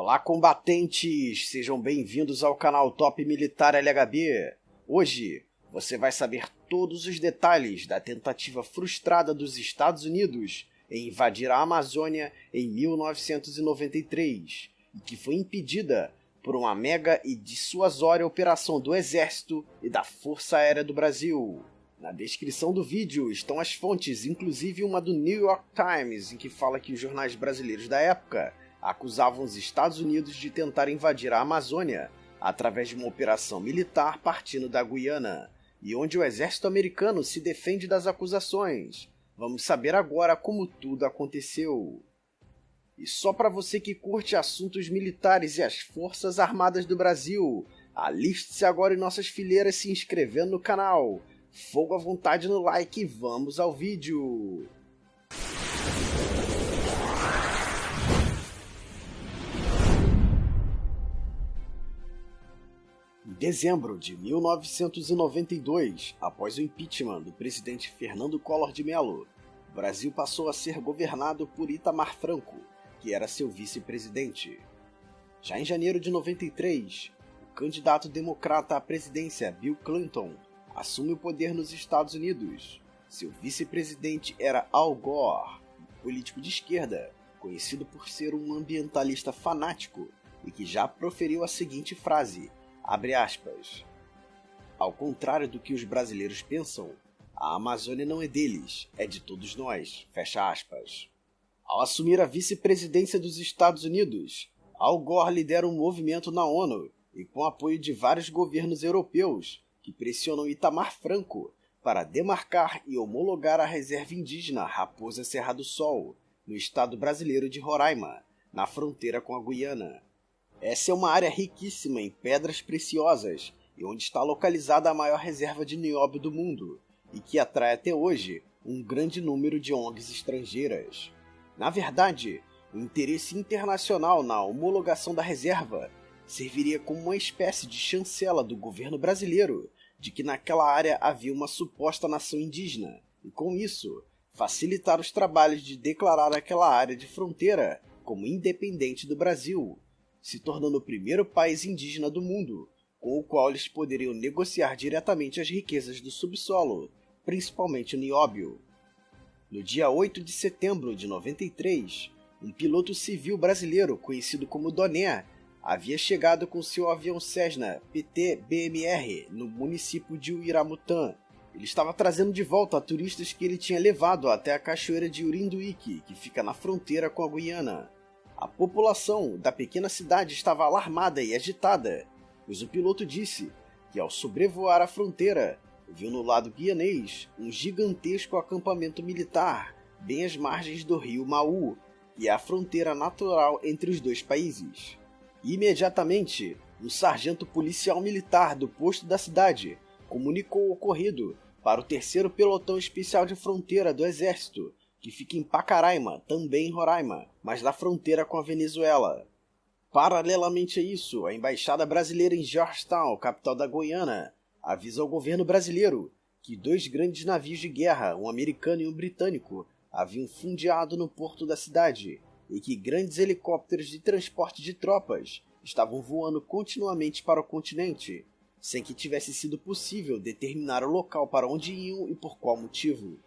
Olá, combatentes! Sejam bem-vindos ao canal Top Militar LHB. Hoje você vai saber todos os detalhes da tentativa frustrada dos Estados Unidos em invadir a Amazônia em 1993 e que foi impedida por uma mega e dissuasória operação do Exército e da Força Aérea do Brasil. Na descrição do vídeo estão as fontes, inclusive uma do New York Times, em que fala que os jornais brasileiros da época acusavam os Estados Unidos de tentar invadir a Amazônia através de uma operação militar partindo da Guiana, e onde o exército americano se defende das acusações. Vamos saber agora como tudo aconteceu. E só para você que curte assuntos militares e as Forças Armadas do Brasil, aliste-se agora em nossas fileiras se inscrevendo no canal. Fogo à vontade no like e vamos ao vídeo! Em dezembro de 1992, após o impeachment do presidente Fernando Collor de Mello, o Brasil passou a ser governado por Itamar Franco, que era seu vice-presidente. Já em janeiro de 93, o candidato democrata à presidência Bill Clinton assume o poder nos Estados Unidos. Seu vice-presidente era Al Gore, um político de esquerda, conhecido por ser um ambientalista fanático e que já proferiu a seguinte frase, abre aspas, ao contrário do que os brasileiros pensam, a Amazônia não é deles, é de todos nós, fecha aspas. Ao assumir a vice-presidência dos Estados Unidos, Al Gore lidera um movimento na ONU e com apoio de vários governos europeus que pressionam Itamar Franco para demarcar e homologar a reserva indígena Raposa Serra do Sol, no estado brasileiro de Roraima, na fronteira com a Guiana. Essa é uma área riquíssima em pedras preciosas e onde está localizada a maior reserva de nióbio do mundo e que atrai até hoje um grande número de ONGs estrangeiras. Na verdade, o interesse internacional na homologação da reserva serviria como uma espécie de chancela do governo brasileiro de que naquela área havia uma suposta nação indígena e, com isso, facilitar os trabalhos de declarar aquela área de fronteira como independente do Brasil, se tornando o primeiro país indígena do mundo, com o qual eles poderiam negociar diretamente as riquezas do subsolo, principalmente o nióbio. No dia 8 de setembro de 93, um piloto civil brasileiro conhecido como Doné havia chegado com seu avião Cessna PT-BMR no município de Uiramutã. Ele estava trazendo de volta turistas que ele tinha levado até a cachoeira de Urinduíque, que fica na fronteira com a Guiana. A população da pequena cidade estava alarmada e agitada, pois o piloto disse que ao sobrevoar a fronteira, viu no lado guianês um gigantesco acampamento militar, bem às margens do rio Mau, que é a fronteira natural entre os dois países. Imediatamente, um sargento policial militar do posto da cidade comunicou o ocorrido para o 3º Pelotão Especial de Fronteira do Exército, que fica em Pacaraima, também em Roraima, mas na fronteira com a Venezuela. Paralelamente a isso, a Embaixada Brasileira em Georgetown, capital da Guiana, avisa ao governo brasileiro que 2 grandes navios de guerra, um americano e um britânico, haviam fundeado no porto da cidade e que grandes helicópteros de transporte de tropas estavam voando continuamente para o continente, sem que tivesse sido possível determinar o local para onde iam e por qual motivo.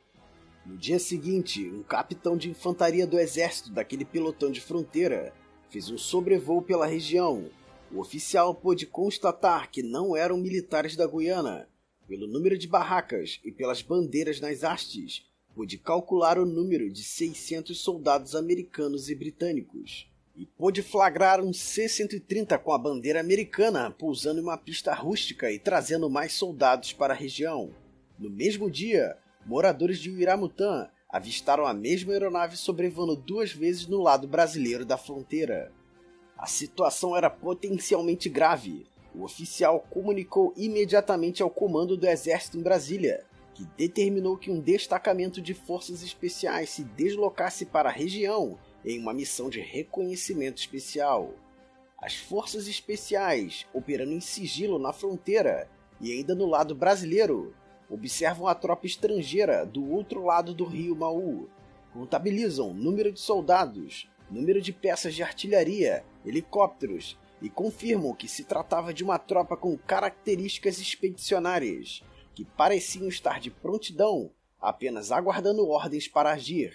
No dia seguinte, um capitão de infantaria do exército daquele pelotão de fronteira fez um sobrevoo pela região. O oficial pôde constatar que não eram militares da Guiana. Pelo número de barracas e pelas bandeiras nas hastes, pôde calcular o número de 600 soldados americanos e britânicos. E pôde flagrar um C-130 com a bandeira americana pousando em uma pista rústica e trazendo mais soldados para a região. No mesmo dia, moradores de Uiramutã avistaram a mesma aeronave sobrevoando 2 vezes no lado brasileiro da fronteira. A situação era potencialmente grave. O oficial comunicou imediatamente ao comando do exército em Brasília, que determinou que um destacamento de forças especiais se deslocasse para a região em uma missão de reconhecimento especial. As forças especiais, operando em sigilo na fronteira e ainda no lado brasileiro, observam a tropa estrangeira do outro lado do rio Mau, contabilizam número de soldados, número de peças de artilharia helicópteros e confirmam que se tratava de uma tropa com características expedicionárias, que pareciam estar de prontidão, apenas aguardando ordens para agir.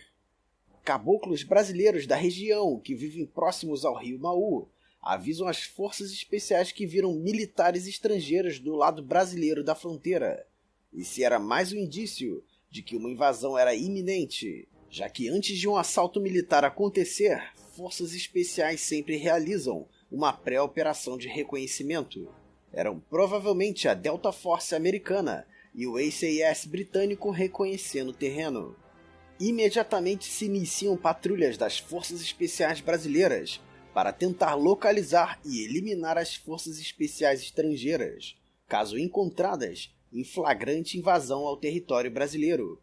Caboclos brasileiros da região que vivem próximos ao rio Maú avisam as forças especiais que viram militares estrangeiros do lado brasileiro da fronteira. Esse era mais um indício de que uma invasão era iminente, já que antes de um assalto militar acontecer, forças especiais sempre realizam uma pré-operação de reconhecimento. Eram provavelmente a Delta Force americana e o SAS britânico reconhecendo o terreno. Imediatamente se iniciam patrulhas das forças especiais brasileiras para tentar localizar e eliminar as forças especiais estrangeiras, caso encontradas em flagrante invasão ao território brasileiro.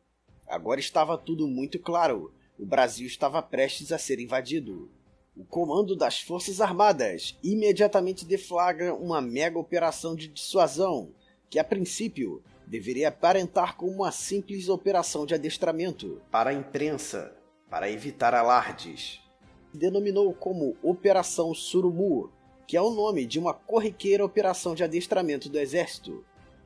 Agora estava tudo muito claro, o Brasil estava prestes a ser invadido. O comando das Forças Armadas imediatamente deflagra uma mega operação de dissuasão, que a princípio deveria aparentar como uma simples operação de adestramento para a imprensa, para evitar alardes. Denominou como Operação Surumu, que é o nome de uma corriqueira operação de adestramento do Exército,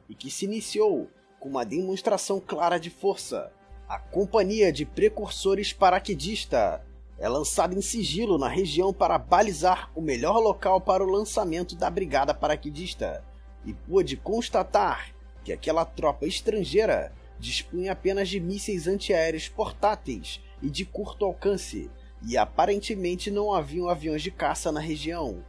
e que se iniciou com uma demonstração clara de força. A Companhia de Precursores Paraquedista é lançada em sigilo na região para balizar o melhor local para o lançamento da Brigada Paraquedista, e pôde constatar que aquela tropa estrangeira dispunha apenas de mísseis antiaéreos portáteis e de curto alcance, e aparentemente não haviam aviões de caça na região.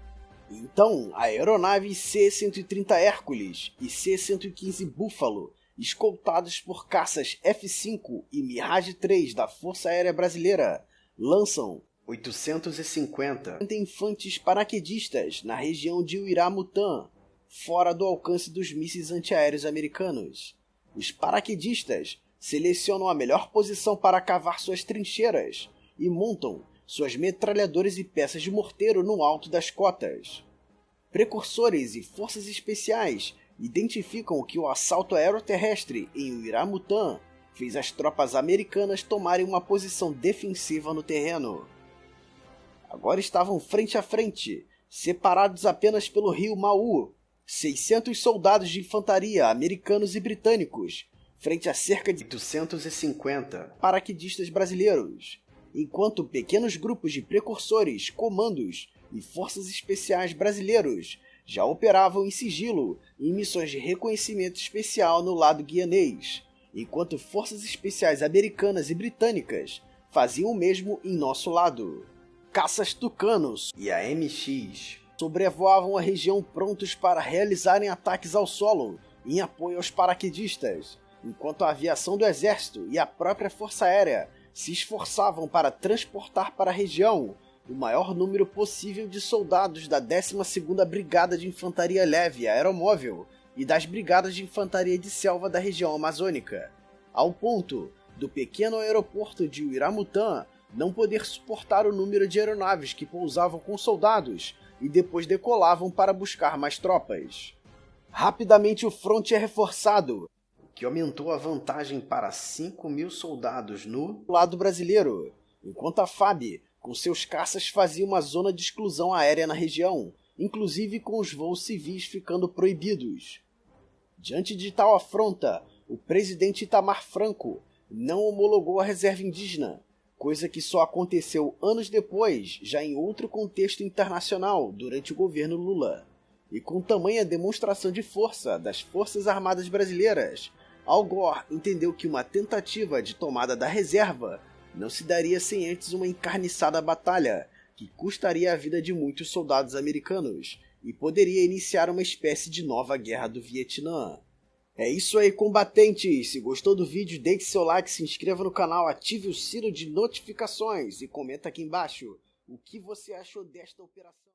Então, aeronaves C-130 Hércules e C-115 Buffalo, escoltados por caças F-5 e Mirage 3 da Força Aérea Brasileira, lançam 850 infantes paraquedistas na região de Uiramutã, fora do alcance dos mísseis antiaéreos americanos. Os paraquedistas selecionam a melhor posição para cavar suas trincheiras e montam suas metralhadoras e peças de morteiro no alto das cotas. Precursores e forças especiais identificam que o assalto aeroterrestre em Uiramutã fez as tropas americanas tomarem uma posição defensiva no terreno. Agora estavam frente a frente, separados apenas pelo rio Maú, 600 soldados de infantaria americanos e britânicos, frente a cerca de 850 paraquedistas brasileiros, enquanto pequenos grupos de precursores, comandos e forças especiais brasileiros já operavam em sigilo em missões de reconhecimento especial no lado guianês, enquanto forças especiais americanas e britânicas faziam o mesmo em nosso lado. Caças Tucanos e a MX sobrevoavam a região prontos para realizarem ataques ao solo em apoio aos paraquedistas, enquanto a aviação do Exército e a própria Força Aérea se esforçavam para transportar para a região o maior número possível de soldados da 12ª Brigada de Infantaria Leve Aeromóvel e das Brigadas de Infantaria de Selva da região amazônica, ao ponto do pequeno aeroporto de Uiramutã não poder suportar o número de aeronaves que pousavam com soldados e depois decolavam para buscar mais tropas. Rapidamente o fronte é reforçado, o que aumentou a vantagem para 5.000 soldados no lado brasileiro, enquanto a FAB, com seus caças, fazia uma zona de exclusão aérea na região, inclusive com os voos civis ficando proibidos. Diante de tal afronta, o presidente Itamar Franco não homologou a reserva indígena, coisa que só aconteceu anos depois, já em outro contexto internacional, durante o governo Lula. E com tamanha demonstração de força das Forças Armadas Brasileiras, Al Gore entendeu que uma tentativa de tomada da reserva não se daria sem antes uma encarniçada batalha, que custaria a vida de muitos soldados americanos, e poderia iniciar uma espécie de nova guerra do Vietnã. É isso aí, combatentes! Se gostou do vídeo, deixe seu like, se inscreva no canal, ative o sino de notificações e comenta aqui embaixo o que você achou desta operação.